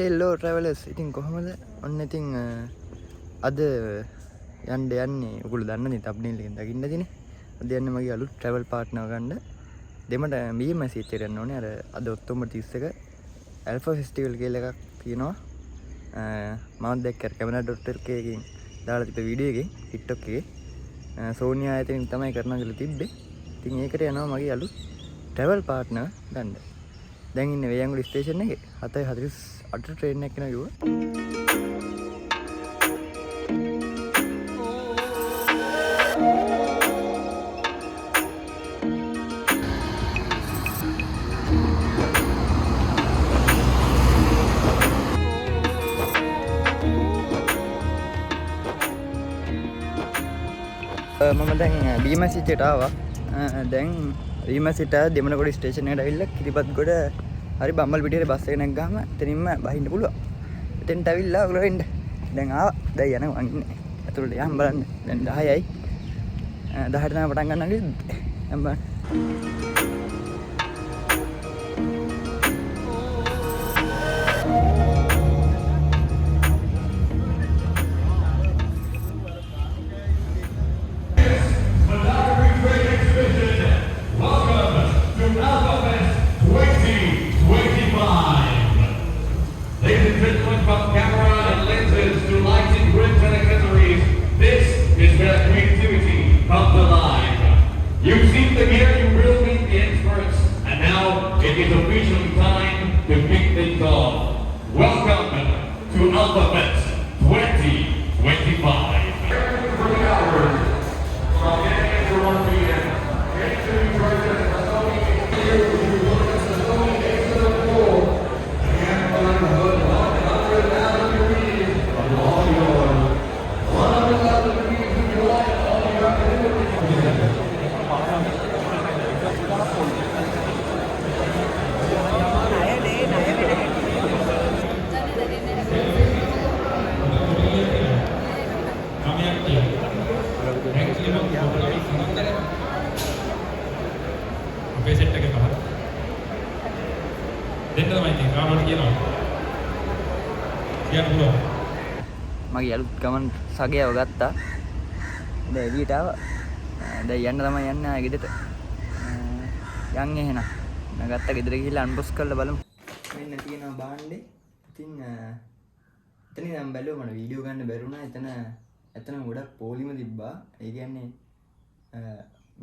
හෙල්ලෝ ට්‍රැවලර්ස් ඉතින් කොහොමද ඔන්න ඉතින් අද යන්නේ ඔයගොල්ලෝ දන්නනේ තම්බ්නේල් එකෙන් දකින්න දිනේ අද යන්නේ මගේ අලුත් ට්‍රැවල් පාර්ට්නර් ගන්න දෙමට BMS එකට යන්න ඕනේ අර අද ඔක්තෝබර් 31 ඇල්ෆා ෆෙස්ටිවල් කියලා එකක් තියෙනවා මම දැක්කා camera.lk එකකින් දාලා තිබ්බ වීඩියෝ එකේ TikTok එකේ සෝනියා ආයතනෙන් තමයි කරනවා කියලා තිබ්බේ ඉතින් ඒකට යනවා මගේ අලුත් ට්‍රැවල් පාර්ට්නර් ගන්න දැන් ඉන්නේ වේයන්ගොඩ ස්ටේෂන් එකේ 7:48 ට්‍රේන් එකක් යනවා කිව්වා. මම දැන් BMS සිටියට ආවා. දැන් BMS සිට දෙමනගොඩ ස්ටේෂන් එකට ඇවිල්ලා කිරිබත්ගොඩ හරි බම්බල් පිටියේ බස් එක නැග්ගාම එතනින්ම බහින්න පුළුවන්. එතෙන්ට ඇවිල්ලා ඔයගොල්ලෝ එන්න. දැන් ආවා. දැන් යනවා ඉන්නේ. අතුලට යන්න බලන්න. දැන් 10යි. 10ට තමයි පටන් ගන්න කිව්වේ. යන්න බලන්න. You've seen the gear, you will meet the experts, and now it is officially time to kick things off. Welcome to Alphabet 2025. 3 hours from 10 a.m. to 1 p.m. Entry purchase the Sony A7 and $100,000 degrees of audio. 100,000 degrees of light on your අපේ set එක තමයි දෙන්න තමයි තියෙන්නේ කාමරට කියනවා කියන්න පුළුවන් මගේ අලුත් ගමන් සගයව ගත්තා. දැන් එළියට ආවා. දැන් යන්න තමයි යන්නේ ආයෙ ගෙදරට. යන් එහෙනම්. මම ගත්ත ගෙදර ගිහිල්ලා අන්බොක්ස් කරලා බලමු. මෙන්න තියෙනවා බාණ්ඩේ. ඉතින් එතනින් නම් බැලුවා මට වීඩියෝ ගන්න බැරුණා. එතන ගොඩක් පොලිම තිබ්බා. ඒ කියන්නේ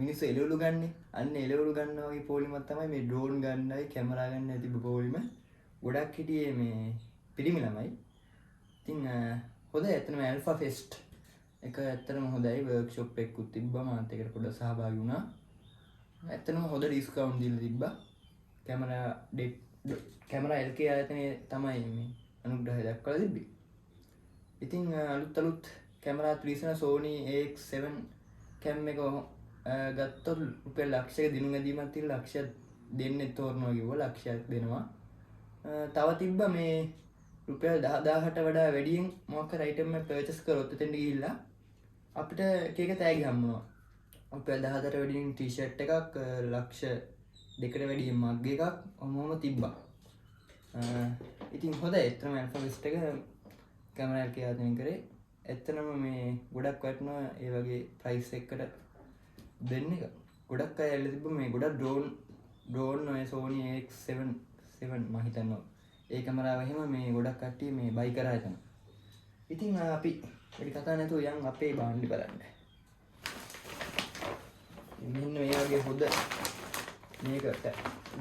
මිනිස්සු එළවලු ගන්නේ. අන්න එළවලු ගන්නවා වගේ පොලිමක් තමයි මේ ඩ්‍රෝන් ගන්නයි කැමරා ගන්නයි තිබ්බ පොලිම. ගොඩක් හිටියේ මේ පිරිමි ළමයි. ඉතින් හොඳයි ඇත්තටම ඇල්ෆා ෆෙස්ට් එක ඇත්තටම හොඳයි වර්ක්ෂොප් එකකුත් තිබ්බා මාත් ඒකට පොඩ්ඩක් සහභාගී වුණා. ඇත්තටම හොඳ ඩිස්කවුන්ට් දීලා තිබ්බා. කැමරා LK ආයතනයේ තමයි මේ අනුග්‍රහය දක්වලා තිබ්බේ. ඉතින් අලුත් කැමරා ත්‍රිසන Sony AX7 කැම් එක ගත්තොත් රුපියල් ලක්ෂයක දිනුම් ඇදීමක් තියෙන ලක්ෂයක් දෙන්නේ තෝරනවා කිව්වා ලක්ෂයක් දෙනවා. තව තිබ්බා මේ රුපියල් 10000ට වඩා වැඩියෙන් මොකක් හරි අයිටම් එකක් පර්චේස් කරොත් එතෙන්ට ගිහිල්ලා අපිට එක තෑගි හම්බුනවා. රුපියල් 10000ට වැඩියෙන් ටී-ෂර්ට් එකක් ලක්ෂ 2කට වැඩියෙන් මග් එකක් ඔහොම තිබ්බා. ඉතින් හොඳයි ඇත්තටම ඇල්ෆා ෆෙස්ට් එක කැමරා එකේ ආදින් කරේ ඇත්තටම මේ ගොඩක් වටිනවා ඒ වගේ ප්‍රයිස් එකකට දෙන්න එක. ගොඩක් අය ඇවිල්ලා තිබ්බා මේ ගොඩක් ඩ්‍රෝන් ඔය Sony AX7 මම හිතනවා ඒ කැමරාව එහෙම මේ ගොඩක් කට්ටිය මේ බයි කරා එතන. ඉතින් අපි වැඩි කතා නැතුව යන් අපේ බාණ්ඩි බලන්න. මෙන්න මේ වගේ හොඳ මේකට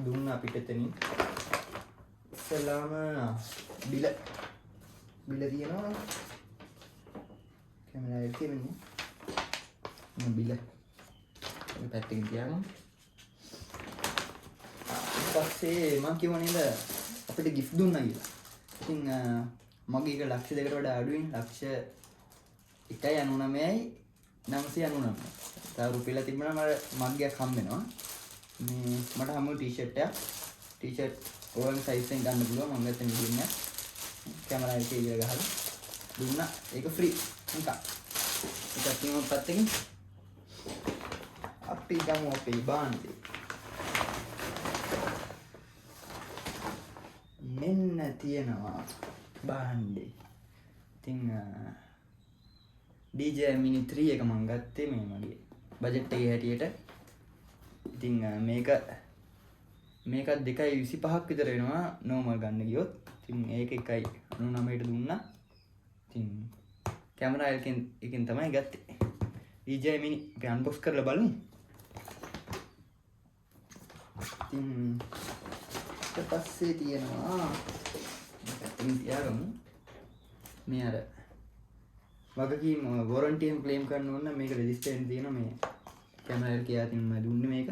දුන්න අපිට එතනින්. ඉස්සලාම බිල තියෙනවා. කැමරා එකේ මෙන්න බිල. මේ පැත්තකින් තියාගමු. ඊට පස්සේ මම කිව්වා නේද අපිට gift දුන්නා කියලා. ඉතින් මගේ එක ලක්ෂ 2කට වඩා අඩුයින් ලක්ෂ 1.99යි 999. තව රුපියල තිබුණා මට මග්ගයක් හම්බ වෙනවා. මේ මට හම්බුන ටී-ෂර්ට් එකක්. ටී-ෂර්ට් ඕන සයිස් එකෙන් ගන්න පුළුවන්. මම ගත්ත medium එක. කැමරා එකේ කියලා ගහලා දුන්නා. ඒක ෆ්‍රී. නිකන්. ඒක තියෙන පැත්තකින් අපි ගමු අපේ බාණ්ඩේ. මෙන්න මෙන්න තියෙනවා බාණ්ඩේ. ඉතින් DJI Mini 3 එක මම ගත්තේ මේ මගේ බජට් එකේ හැටියට. ඉතින් මේකත් 2.25ක් විතර වෙනවා normal ගන්න ගියොත්. ඉතින් ඒක 1.99ට දුන්නා. ඉතින් කැමරා එකෙන් තමයි ගත්තේ. DJI Mini එක අන්බොක්ස් කරලා බලමු. ඉතින් ඊට පස්සේ තියෙනවා මේක තියාගමු. මේ අර වගකීම් වොරන්ටි එක ක්ලේම් කරන්න ඕන නම් මේක රෙජිස්ටර් වෙන්න තියෙනවා. මේ කැමරා එක කියා තින් මම දුන්නේ මේක.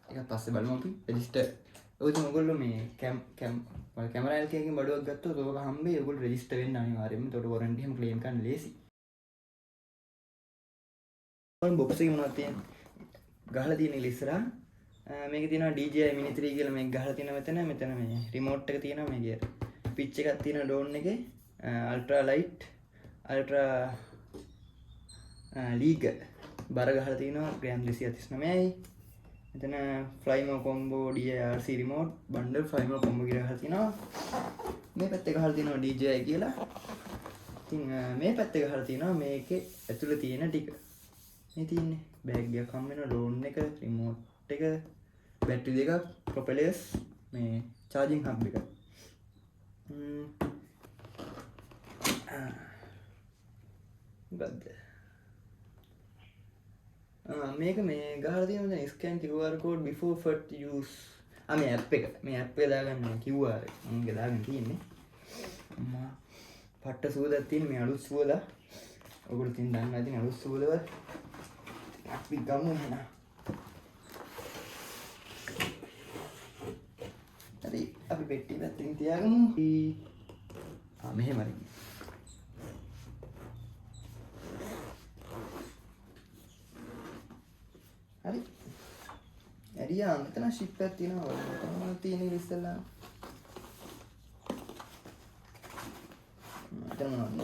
ඒක පස්සේ බලමු අපි රෙජිස්ටර්. ඔයගොල්ලෝ මේ කැමරා එකකින් බඩුවක් ගත්තොත් ඔක හම්බෙයි. ඔයගොල්ලෝ රෙජිස්ටර් වෙන්න අනිවාර්යයෙන්ම. ඒකට වොරන්ටි එක ක්ලේම් කරන්න ලේසි. ඔය බොක්ස් එකේ මොනවද තියෙන්නේ? ගහලා තියෙන ඉස්සරහා මේක තියෙනවා DJI Mini 3 කියලා මේක ගහලා තියෙනවා මෙතන මේ රිමෝට් එක තියෙනවා මේකේ පිච් එකක් තියෙනවා ඩ්‍රෝන් එකේ අල්ට්‍රා ලයිට් අල්ට්‍රා ලීග බර ගහලා තියෙනවා ග්‍රෑම් 239යි මෙතන ෆ්ලයිමෝ කොම්බෝ DJI රිමෝට් බන්ඩල් ෆ්ලයිමෝ කොම්බෝ කියලා ගහලා තියෙනවා මේ පැත්තේ ගහලා තියෙනවා DJI කියලා ඉතින් මේ පැත්තේ ගහලා තියෙනවා මේකේ ඇතුළේ තියෙන ටික මේ තියෙන්නේ බෑග් එකක් හම් වෙනවා ඩ්‍රෝන් එක රිමෝට් එක බැටරි දෙකක් ප්‍රොපෙලර්ස් මේ චාර්ජින් හබ් එක මේක මේ ගහලා තියෙන දැන් scan QR code before first use මේ ඇප් එක දාගන්න QR එක මම ඒක දාගෙන තියෙන්නේ අම්මා පට්ට සුවදක් තියෙන මේ අලුත් සුවද ඔයගොල්ලෝ තින් දන්නවා ඉතින් අලුත් සුවදව අපි ගමු එහෙනම් හරි අපි පෙට්ටිය පැත්තකින් තියාගමු මෙහෙම හරි හරි ඇරියා මෙතන ෂිප් එකක් තියෙනවා මොනවද තියෙන්නේ ඉස්සෙල්ලා මෙතන මොනවද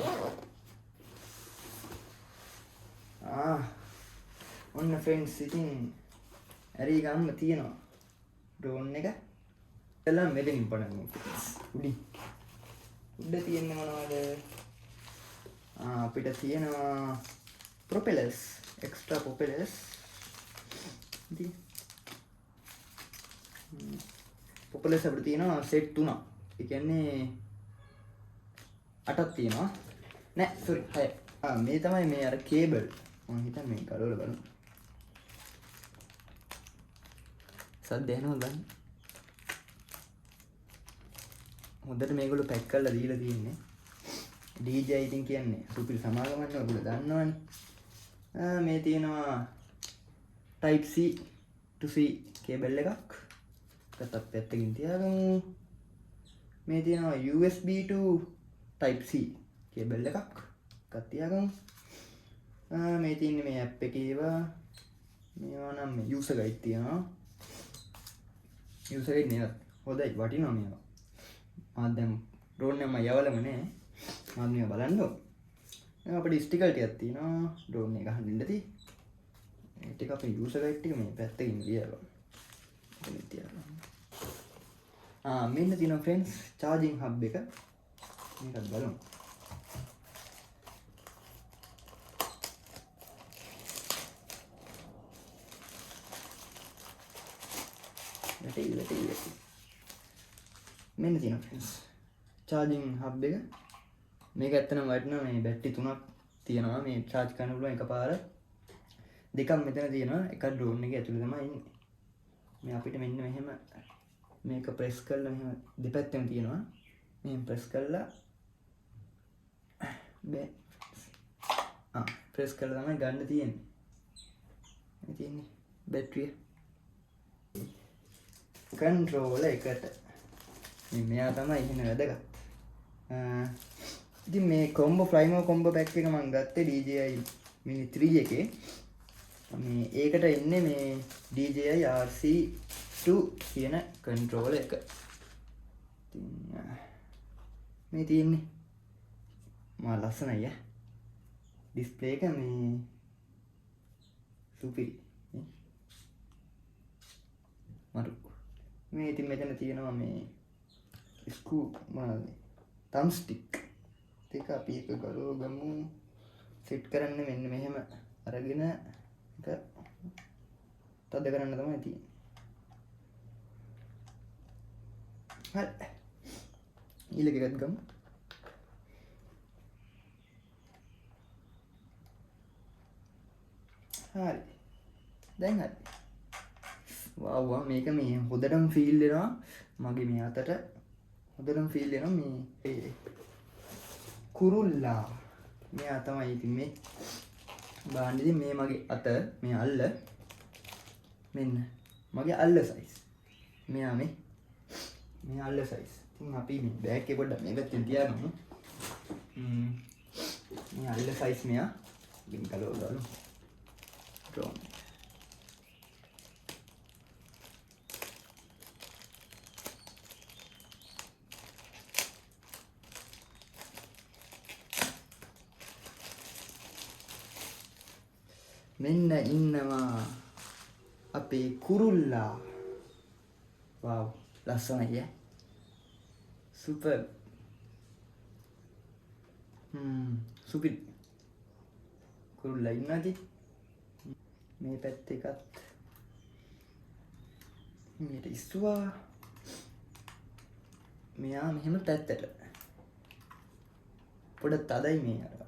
ඔන්න ෆ්‍රෙන්ඩ්ස් ඉතින් ඇරි ගම්ම තියෙනවා ඩ්‍රෝන් එක එல்லாம் මෙතනින් පටන් ගමු උඩ තියෙන්නේ මොනවද අපිට තියෙනවා ප්‍රොපෙලර්ස් එක්ස්ට්‍රා ප්‍රොපෙලර්ස් ඉතින් ප්‍රොපෙලර්ස් අපිට තියෙනවා සෙට් 3ක් ඒ කියන්නේ 8ක් තියෙනවා නෑ සෝරි 6 මේ තමයි මේ අර කේබල් මම හිතන්නේ මේ කලවල බලමු සද්ද එනවා බලන්න හොඳට මේගොල්ලෝ පැක් කරලා දීලා තියෙන්නේ DJI ඉතින් කියන්නේ සුපිරි සමාගමක් නේ ඔයගොල්ලෝ දන්නවනේ මේ තියෙනවා type C to C cable එකක් එකත් පැත්තකින් තියාගමු මේ තියෙනවා USB to type C cable එකක් එකත් තියාගමු මේ තියෙන්නේ මේ ඇප් එකේ ඒවා මේවා නම් user guide තියෙනවා user guide නේ හොඳයි වටිනවා මේවා මම දැන් ඩ්‍රෝන් එක මම යවලම නෑ මම මේක බලන්න ඕන අපිට ස්ටිකර් ටිකක් තියෙනවා ඩ්‍රෝන් එක ගහන්න ඉඳී ඒ ටික අපේ යූසර් ගයිඩ් ටික මේ පැත්තකින් ලියලා මෙතන තියලා මෙන්න තියෙනවා ෆ්‍රෙන්ඩ්ස් චාර්ජින් හබ් එක මේකත් බලමු මෙන්න තියෙනවා ෆ්‍රෙන්ඩ්ස් චාර්ජින් හබ් එක මේක ඇත්තටම වටිනවා මේ බැටරි 3ක් තියෙනවා මේ charge කරන්න පුළුවන් එකපාර දෙකක් මෙතන තියෙනවා එකක් ඩ්‍රෝන් එකේ ඇතුලේ තමයි ඉන්නේ මේ අපිට මෙන්න මෙහෙම මේක ප්‍රෙස් කරලා මෙහෙම දෙපැත්තෙම තියෙනවා මෙහෙම ප්‍රෙස් කරලා ප්‍රෙස් කරලා තමයි ගන්න තියෙන්නේ මේ තියෙන්නේ බැටරිය කන්ට්‍රෝලර් එකට මෙයා තමයි ඉන්න වැදගත් ඉතින් මේ කොම්බෝ ෆ්ලයිමෝ කොම්බෝ පැක් එක මම ගත්තේ DJI Mini 3 එකේ මේ ඒකට ඉන්නේ මේ DJI RC2 කියන කන්ට්‍රෝලර් එක ඉතින් මේ තියෙන්නේ මා ලස්සනයි ඩිස්ප්ලේ එක මේ සුපිරි මරු මේ ඉතින් මෙතන තියෙනවා මේ ස්කූ මොනවද තම් ස්ටික් ටික අපි එක ගලවගමු සෙට් කරන්න මෙන්න මෙහෙම අරගෙන එක තද කරන්න තමයි තියෙන්නේ. හරි ඊළඟ එකත් ගමු. හරි දැන් හරි වා මේක මේ හොඳටම ෆීල් වෙනවා මගේ මේ අතට හොඳටම ෆීල් වෙනවා මේ කුරුල්ලා මෙයා තමයි ඉතින් මේ බාන්නේ මේ මගේ අත මේ අල්ල මෙන්න මගේ අල්ල සයිස් මෙයා මේ අල්ල සයිස් ඉතින් අපි මේ බෑග් එක පොඩ්ඩක් මේ පැත්තෙන් තියාගමු මේ අල්ල සයිස් මෙයා ඉතින් ගලවගමු drone මෙන්න ඉන්නවා අපේ කුරුල්ලා වව් ලස්සනයි සුපර් සුපිරි කුරුල්ලා ඉන්නකි මේ පැත්ත එකත් මේට ඉස්සුවා මෙයා මෙහෙම පැත්තට පොඩ තදයි මේ අර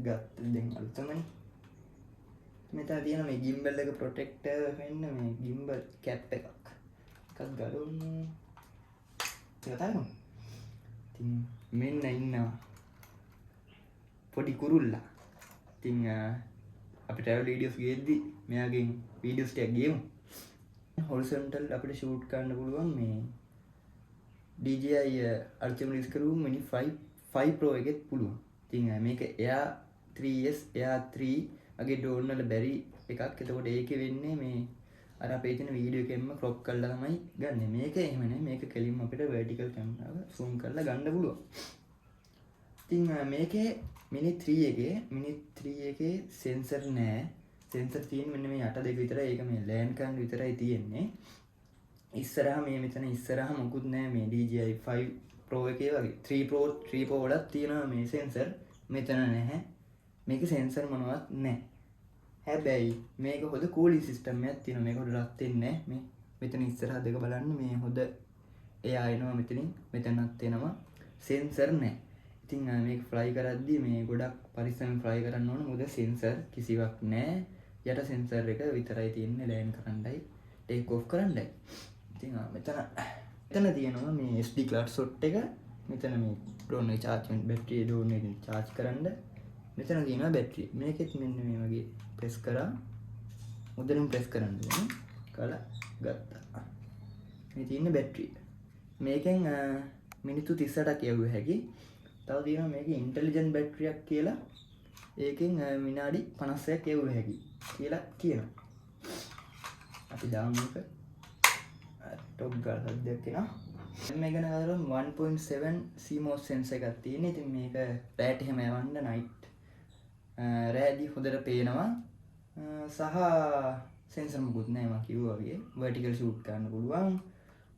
ගත්ත දැන් අලුතමනේ මෙතන තියෙන මේ gimbal එක protector වෙන්න මේ gimbal cap එකක් ගලවමු ඒක තමයි. ඉතින් මෙන්න ඉන්නවා පොඩි කුරුල්ලා. ඉතින් අපි travel videos ගියද්දි මෙයාගෙන් videos ටිකක් ගියමු. horizontal අපිට shoot කරන්න පුළුවන් මේ DJI අලුතෙන් release කරපු mini 5 Pro එකෙත් පුළුවන්. ඉතින් මේක Air 3s Air 3 අගේ ඩෝන් වල බැරි එකක්. එතකොට ඒකේ වෙන්නේ මේ අර අපේ තියෙන වීඩියෝ එකෙන්ම crop කරලා තමයි ගන්නෙ. මේක එහෙම නෙමෙයි. මේක කෙලින්ම අපිට vertical camera එක zoom කරලා ගන්න පුළුවන්. ඉතින් මේකේ mini 3 එකේ sensor නෑ. sensor තියෙන්නේ මෙන්න මේ යට දෙක විතරයි. ඒක මේ land කරන්න විතරයි තියෙන්නේ. ඉස්සරහා මේ මෙතන ඉස්සරහා මොකුත් නෑ මේ DJI 5 Pro එකේ වගේ 3 Pro වලත් තියෙනවා මේ sensor. මෙතන නැහැ. මේක sensor මොනවත් නැහැ. හැබැයි මේක හොඳ cooling system එකක් තියෙනවා. මේක හොඳ රත් වෙන්නේ නැහැ. මේ මෙතන ඉස්සරහ දෙක බලන්න මේ හොඳ එයා එනවා මෙතනින්. මෙතනත් එනවා. sensor නැහැ. ඉතින් මේක fly කරද්දී මේ ගොඩක් පරිස්සමෙන් fly කරන්න ඕන. මොකද sensor කිසිවක් නැහැ. යට sensor එක විතරයි තියෙන්නේ land කරන්නයි take off කරන්නයි. ඉතින් මෙතන තියෙනවා මේ SD card slot එක. මෙතන මේ drone එක charging battery drone එක charge කරන්න. මෙතන තියෙනවා බැටරි. මේකෙත් මෙන්න මේ වගේ ප්‍රෙස් කරා මුදලින් ප්‍රෙස් කරන්න ඕනේ. කළා ගත්තා. මේ තියෙන බැටරි. මේකෙන් මිනිත්තු 38ක් යවුව හැකි. තව තියෙනවා මේකේ ඉන්ටෙලිජන්ට් බැටරියක් කියලා. ඒකෙන් විනාඩි 56ක් යවුව හැකි කියලා කියනවා. අපි දාමු එක. ටොප් ගාලා සද්දයක් එනවා. මේක නේද 1.7 CMOS sensor එකක් තියෙන. ඉතින් මේක රෑට එහෙම යවන්න night රෑදි හොඳට පේනවා සහ sensor මොකුත් නැහැ මම කිව්වා වගේ vertical shoot කරන්න පුළුවන්.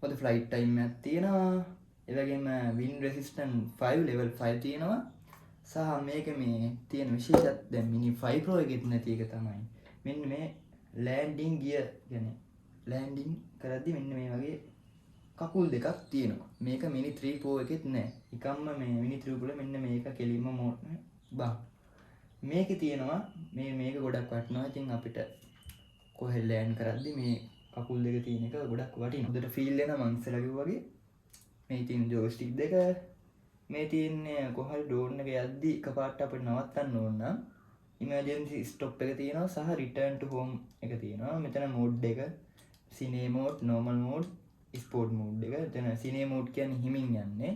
හොඳ flight time එකක් තියෙනවා. ඒ වගේම wind resistant 5 level 5 තියෙනවා. සහ මේක මේ තියෙන විශේෂත් දැන් mini 5 Pro එකෙත් නැති එක තමයි මෙන්න මේ landing gear කියන්නේ landing කරද්දි මෙන්න මේ වගේ කකුල් දෙකක් තියෙනවා. මේක mini 3 Pro එකෙත් නැහැ. නිකම්ම මේ mini 3 Pro මෙන්න මේක කෙලින්ම බා මේකේ තියෙනවා මේක ගොඩක් වටිනවා. ඉතින් අපිට කොහෙ ලෑන්ඩ් කරද්දි මේ කකුල් දෙක තියෙන එක ගොඩක් වටිනවා. හොඳට ෆීල් වෙනවා මං ඉස්සෙල්ලා කිව්වා වගේ. මේ තියෙන ජොයිස්ටික් දෙක මේ තියෙන්නේ කොහල් ඩ්‍රෝන් එක යද්දි එකපාරට අපිට නවත්තන්න ඕන නම් emergency stop එක තියෙනවා සහ return to home එක තියෙනවා. මෙතන mode එක cine mode, normal mode, sport mode එක. එතන cine mode කියන්නේ හිමින් යන්නේ.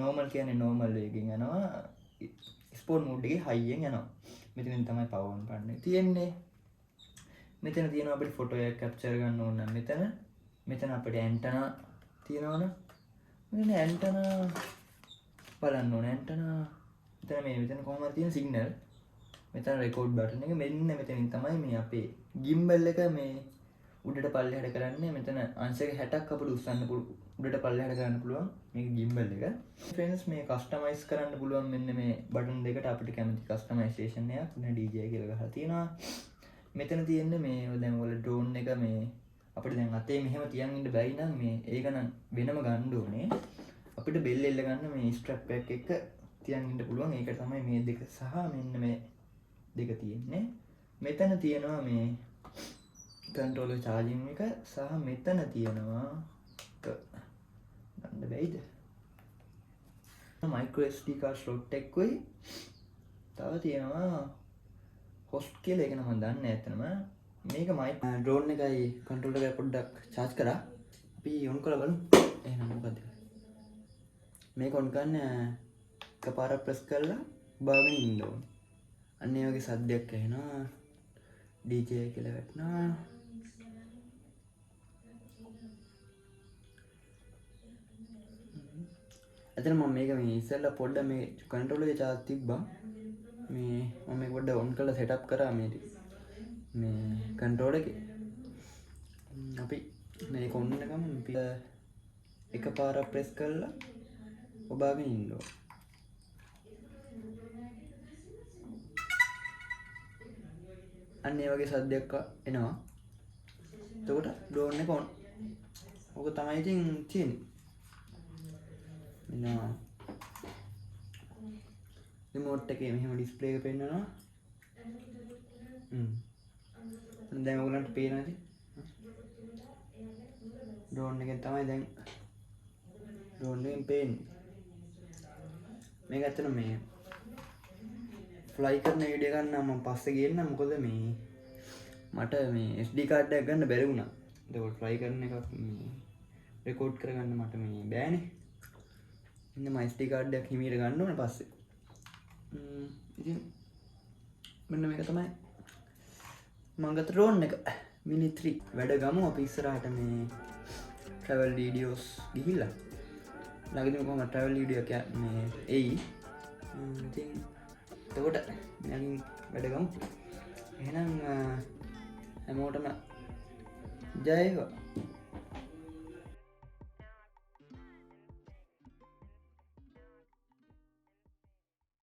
normal කියන්නේ normal වේගෙන් යනවා. ස්පෝර්ට් මෝඩ් එකේ high එකෙන් යනවා. මෙතනින් තමයි power on ගන්න තියෙන්නේ. මෙතන තියෙනවා අපිට ෆොටෝ එකක් කැප්චර් ගන්න ඕන නම් මෙතන අපිට ඇන්ටනා තියෙනවනේ. මෙතන ඇන්ටනා බලන්න ඕන. ඇන්ටනා මෙතන කොහොමද තියෙන සිග්නල්. මෙතන රෙකෝඩ් බටන් එක මෙන්න මෙතනින් තමයි මේ අපේ gimbal එක මේ උඩට පල්ලෙහාට කරන්නේ මෙතන අංශක 60ක් අපිට උස්සන්න උඩට පල්ලෙහාට කරන්න පුළුවන් මේක gimbal එක. friends මේ කස්ටමයිස් කරන්න පුළුවන් මෙන්න මේ බටන් දෙකට අපිට කැමති කස්ටමයිසේෂන් එකක් මෙන්න DJ කියලා ගහලා තියෙනවා. මෙතන තියෙන්නේ මේ දැන් ඔයාලා ඩ්‍රෝන් එක මේ අපිට දැන් අතේ මෙහෙම තියන් ඉන්න බැරි නම් මේ ඒක නම් වෙනම ගන්න ඕනේ. අපිට බෙල් එල්ල ගන්න මේ ස්ට්‍රැප් එකක් එක තියන් ඉන්න පුළුවන්. ඒකට තමයි මේ දෙක සහ මෙන්න මේ දෙක තියෙන්නේ. මෙතන තියෙනවා මේ controller charging එක සහ මෙතන තියෙනවා ගන්න බැයිද micro SD card slot එකකුයි තව තියෙනවා host කියලා ඒක නම් මම දන්නේ නැහැ ඇත්තටම මේක මයි drone එකයි controller එක පොඩ්ඩක් charge කරා අපි on කරලා බලමු එහෙනම් මොකද මේක on කරන්න එකපාරක් press කරලා බාගෙන ඉන්න ඕනේ අන්න ඒ වගේ සද්දයක් ඇහෙනවා DJ කියලා වැටෙනවා ඇතන මම මේක මේ ඉස්සෙල්ලා පොඩ්ඩක් මේ controller එක charge තිබ්බා මේ මම මේක පොඩ්ඩක් on කරලා setup කරා මේ controller එකේ අපි මේක on එකම එකපාරක් press කරලා ඔබාගෙන ඉන්න ඕන අන්න ඒ වගේ සද්දයක් එනවා එතකොට drone එක on ඔක තමයි ඉතින් තියෙන්නේ මෙන්න රිමෝට් එකේ මෙහෙම ඩිස්ප්ලේ එක පෙන්නනවා දැන් ඔයගලන්ට පේනවාද ඩ්‍රෝන් එකෙන් තමයි දැන් ඩ්‍රෝන් එකෙන් පේන්නේ මේක ඇත්තට මේ ෆ්ලයි කරන වීඩියෝ ගන්න මම පස්සේ ගේන්නම් මොකද මේ මට මේ SD කාඩ් එකක් ගන්න බැරි වුණා ඒක ෆ්ලයි කරන එකක් මේ රෙකෝඩ් කරගන්න මට මේ බෑනේ ඉන්න මම SD කාඩ් එකක් හිමීට ගන්න ඕනේ පස්සේ ඉතින් මෙන්න මේක තමයි මම ගත්ත ඩ්‍රෝන් එක මිනි 3 වැඩ ගමු අපි ඉස්සරහට මේ travel videos ගිහිල්ලා ළඟදීම කොහොම travel video එක මේ එයි ඉතින් එතකොට මම වැඩ ගමු එහෙනම් හැමෝටම ජය වේවා